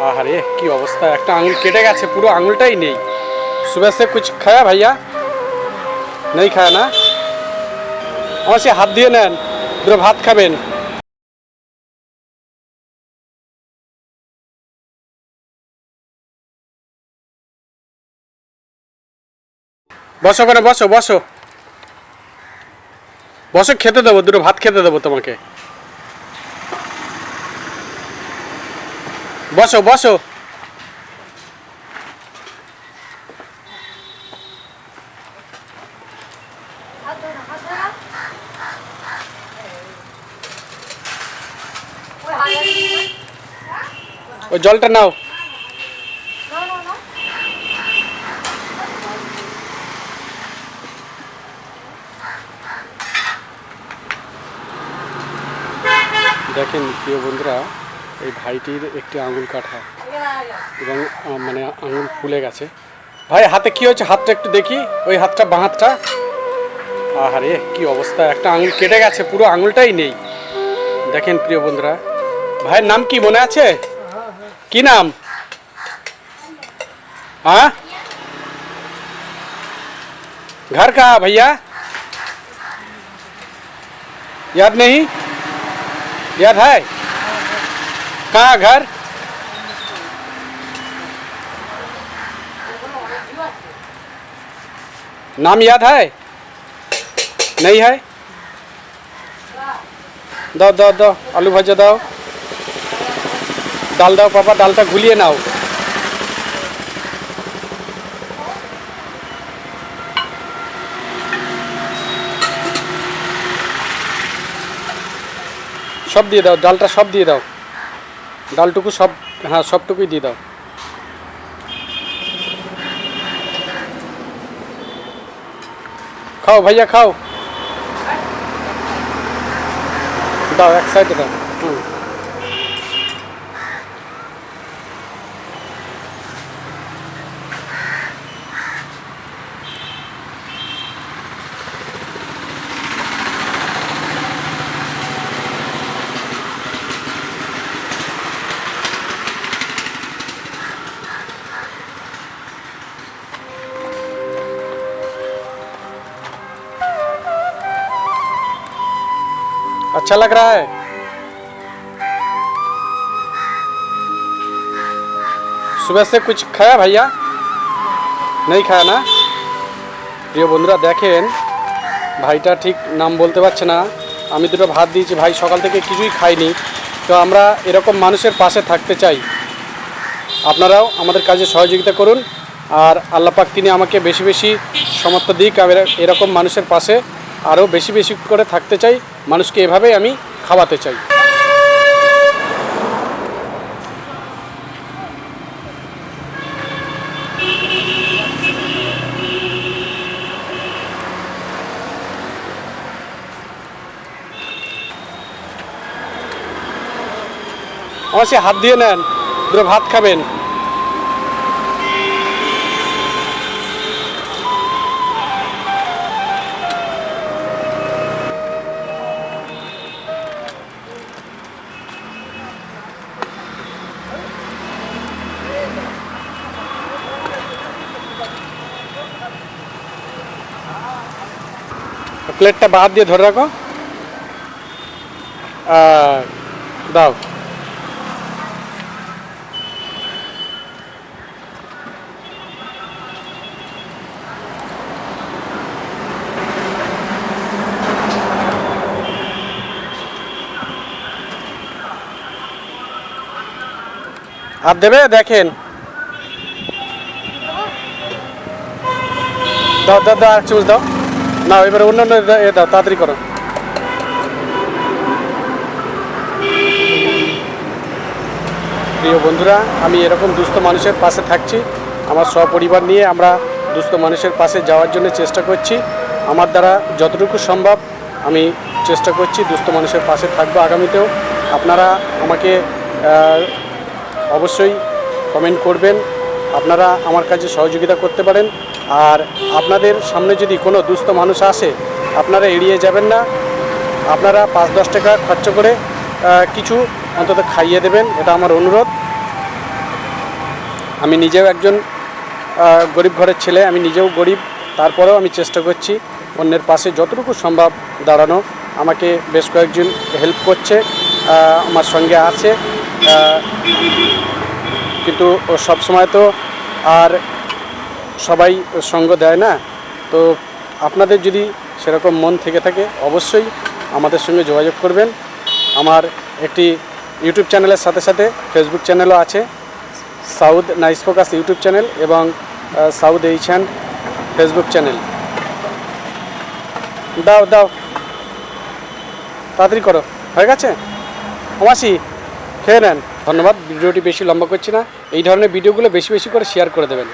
আহারে কি অবস্থা, একটা আঙুল কেটে গেছে, পুরো আঙুলটাই নেই। सुबह से कुछ खाया भैया? नहीं खाया ना? আমার সে হাত দিয়ে নেন, দুটো ভাত খাবেন। বসো করে, বসো বসো বসো, খেতে দেবো, দুটো ভাত খেতে দেবো তোমাকে। বসো বসো। ওই জলটা নাও। দেখেন প্রিয় বন্ধুরা, এই ভাইটির একটি আঙুল কাটা এবং মানে আঙুল ফুলে গেছে। ভাই হাতে কি হয়েছে, হাতটা একটু দেখি, ওই হাতটা, বাঁ হাতটা। আহারে কি অবস্থা, একটা আঙুল কেটে গেছে, পুরো আঙুলটাই নেই। দেখেন প্রিয় বন্ধুরা, ভাইয়ের নাম কি মনে আছে? কি নাম? हाँ घर कहाँ भैया, याद नहीं? याद है? कहाँ घर? नाम याद है? नहीं है? दाओ दाओ दाओ, आलू भाजा दाओ, डाल दाओ पापा, डालता घुलिए नाओ। সব দিয়ে দাও, ডালটা সব দিয়ে দাও, ডালটুকু সব, হ্যাঁ সবটুকুই দিয়ে দাও। খাও ভাইয়া খাও, দাও এক সাইডে দাও। अच्छा लग रहा है? सुबह से कुछ खाया भैया? नहीं खाया ना? প্রিয় বন্ধুরা দেখেন, ভাইটা ঠিক নাম বলতে পারছে না। আমি দুটো ভাত দিয়েছি, ভাই সকাল থেকে কিছুই খাইনি। তো আমরা এরকম মানুষের পাশে থাকতে চাই, আপনারাও আমাদের কাজে সহযোগিতা করুন। আর আল্লাহ পাক তিনি আমাকে বেশি বেশি সমর্থ দিক, এরকম মানুষের পাশে আরও বেশি বেশি করে থাকতে চাই, মানুষকে এভাবেই আমি খাওয়াতে চাই। আমার সে হাত দিয়ে নেন, দুটো ভাত খাবেন। প্লেটটা বাদ দিয়ে ধরে রাখো, দাও। আর দেবে, দেখেন, দাও দাও দাও, এক চামচ দাও না, এবারে অন্যান্য এ দাও, তাড়াতাড়ি করো। প্রিয় বন্ধুরা, আমি এরকম দুস্থ মানুষের পাশে থাকছি, আমার সপরিবার নিয়ে আমরা দুস্থ মানুষের পাশে যাওয়ার জন্য চেষ্টা করছি। আমার দ্বারা যতটুকু সম্ভব আমি চেষ্টা করছি, দুস্থ মানুষের পাশে থাকবো আগামীতেও। আপনারা আমাকে অবশ্যই কমেন্ট করবেন, আপনারা আমার কাজে সহযোগিতা করতে পারেন। আর আপনাদের সামনে যদি কোনো দুস্থ মানুষ আসে, আপনারা এড়িয়ে যাবেন না, আপনারা 5-10 টাকা খরচ করে কিছু অন্তত খাইয়ে দেবেন, এটা আমার অনুরোধ। আমি নিজেও একজন গরিব ঘরের ছেলে, আমি নিজেও গরিব, তারপরেও আমি চেষ্টা করছি অন্যের পাশে যতটুকু সম্ভব দাঁড়ানো। আমাকে বেশ কয়েকজন হেল্প করছে, আমার সঙ্গে আছে, কিন্তু সব সময় তো আর সবাই সঙ্গ দেয় না। তো আপনাদের যদি সেরকম মন থেকে থাকে অবশ্যই আমাদের সঙ্গে যোগাযোগ করবেন। আমার একটি ইউটিউব চ্যানেলের সাথে সাথে ফেসবুক চ্যানেলও আছে, South Nice Focus YouTube channel এবং South H and Facebook channel. দাও দাও, তাড়াতাড়ি করো, হয়ে গেছে। মাসি খেয়ে নেন। ধন্যবাদ, ভিডিওটি বেশি লম্বা করছি না। এই ধরনের ভিডিওগুলো বেশি বেশি করে শেয়ার করে দেবেন।